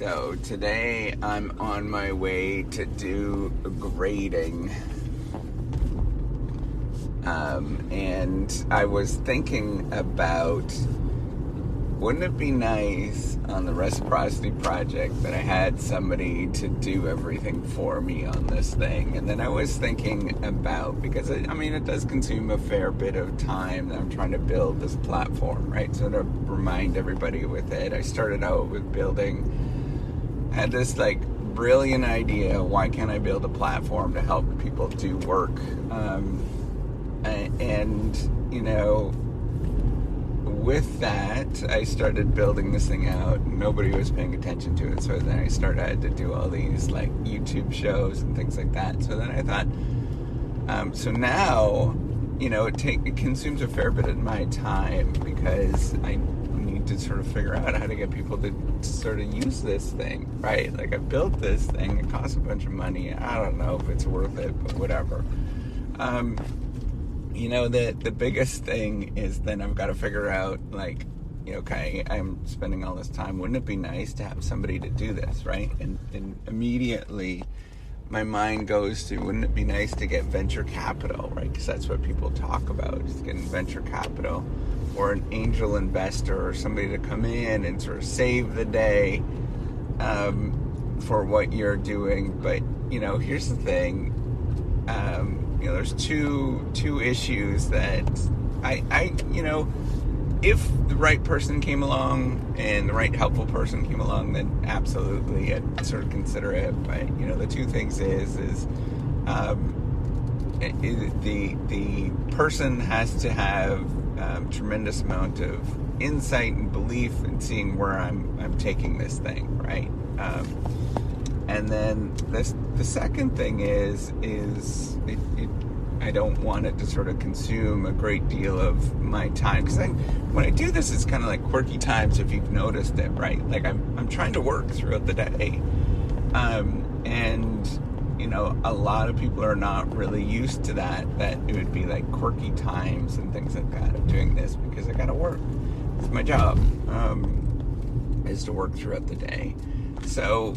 So today I'm on my way to do grading. And I was thinking about, wouldn't it be nice on the Reciprocity project that I had somebody to do everything for me on this thing? And then I was thinking about, because it does consume a fair bit of time that I'm trying to build this platform, right? So to remind everybody with it, I started out with had this brilliant idea, why can't I build a platform to help people do work? With that, I started building this thing out. Nobody was paying attention to it, so then I had to do all these YouTube shows and things like that. So then I thought, so now, it consumes a fair bit of my time because I need to sort of figure out how to get people to sort of use this thing, right? I built this thing, it costs a bunch of money. I don't know if it's worth it, but whatever. The biggest thing is then I've got to figure out, okay, I'm spending all this time. Wouldn't it be nice to have somebody to do this, right? And immediately my mind goes to, wouldn't it be nice to get venture capital, right? Because that's what people talk about, is getting venture capital or an angel investor or somebody to come in and sort of save the day for what you're doing. But, here's the thing. There's two issues that if the right person came along and the right helpful person came along, then absolutely I'd sort of consider it. But, the two things is the person has to have tremendous amount of insight and belief in seeing where I'm taking this thing, right? And then the second thing is I don't want it to sort of consume a great deal of my time, because when I do this, it's kind of like quirky times, if you've noticed it, right? I'm trying to work throughout the day, and a lot of people are not really used to that it would be quirky times and things like that of doing this, because I gotta work. It's my job, is to work throughout the day. So,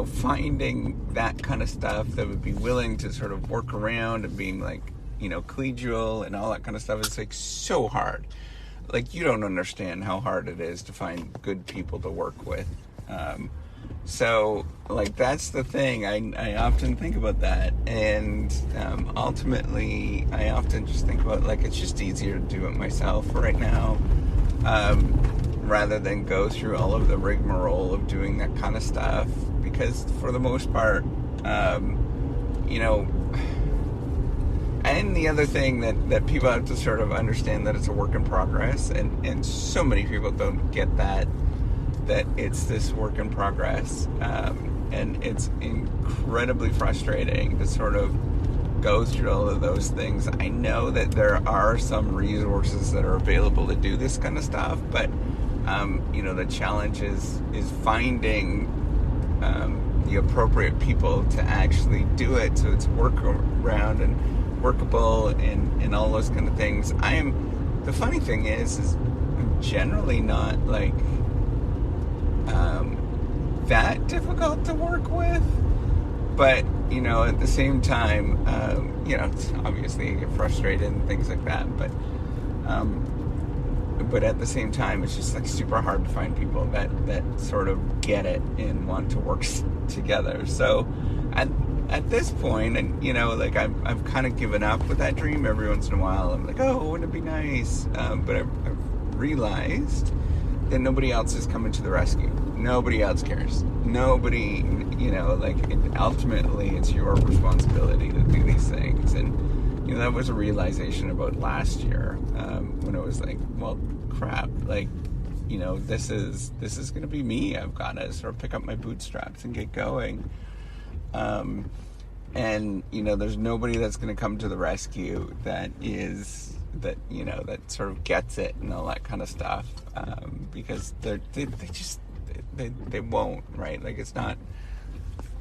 finding that kind of stuff that would be willing to sort of work around and being collegial and all that kind of stuff is so hard. You don't understand how hard it is to find good people to work with. So that's the thing. I often think about that, and ultimately I often just think about it's just easier to do it myself right now, rather than go through all of the rigmarole of doing that kind of stuff, because for the most part, and the other thing that people have to sort of understand, that it's a work in progress, and so many people don't get that it's this work in progress, and it's incredibly frustrating to sort of go through all of those things. I know that there are some resources that are available to do this kind of stuff, but the challenge is finding the appropriate people to actually do it, so it's work around and workable and all those kind of things. The funny thing is I'm generally not that difficult to work with, but at the same time, it's obviously you get frustrated and things like that, but at the same time, it's just super hard to find people that sort of get it and want to work together. So at this point, and I've kind of given up with that dream. Every once in a while I'm oh, wouldn't it be nice? But I've realized that nobody else is coming to the rescue. Nobody else cares. Nobody, ultimately it's your responsibility to do these things. And that was a realization about last year, when it was well, crap, this is going to be me. I've got to sort of pick up my bootstraps and get going. And there's nobody that's going to come to the rescue that sort of gets it and all that kind of stuff, because they won't, right? It's not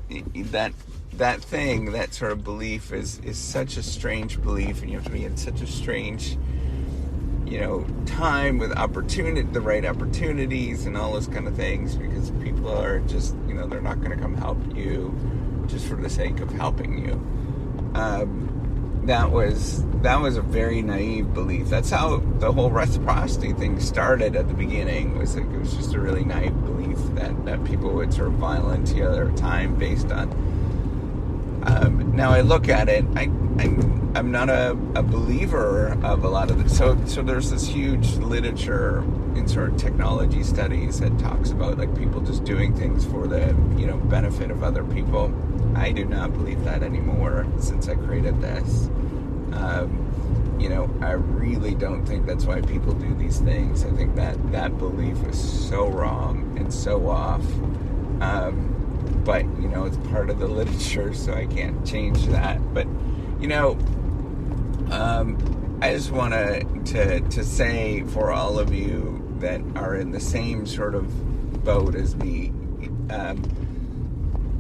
that thing, that sort of belief is such a strange belief, and you have to be in such a strange time with the right opportunities and all those kind of things, because people are just, they're not going to come help you just for the sake of helping you. That was a very naive belief. That's how the whole reciprocity thing started at the beginning. It was just a really naive belief that people would sort of volunteer their time based on. Now I look at it, I'm not a believer of a lot of it. So there's this huge literature in sort of technology studies that talks about like people just doing things for the benefit of other people. I do not believe that anymore since I created this. I really don't think that's why people do these things. I think that belief is so wrong and so off. But it's part of the literature, so I can't change that. But I just want to say for all of you that are in the same sort of boat as me,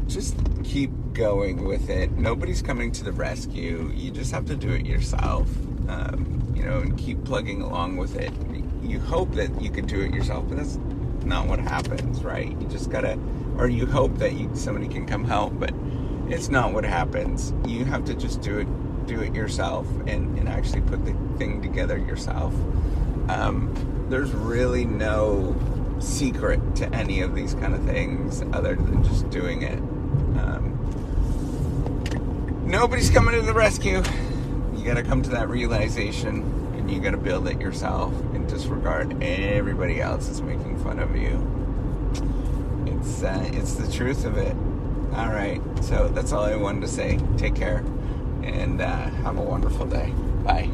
just keep going with it. Nobody's coming to the rescue. You just have to do it yourself, and keep plugging along with it. You hope that you can do it yourself, but that's not what happens, right? You just gotta, or you hope that somebody can come help, but it's not what happens. You have to just do it yourself and actually put the thing together yourself. There's really no secret to any of these kind of things other than just doing it. Nobody's coming to the rescue. You gotta come to that realization, and you gotta build it yourself and disregard everybody else that's making fun of you. It's the truth of it. All right, so that's all I wanted to say. Take care, and have a wonderful day. Bye.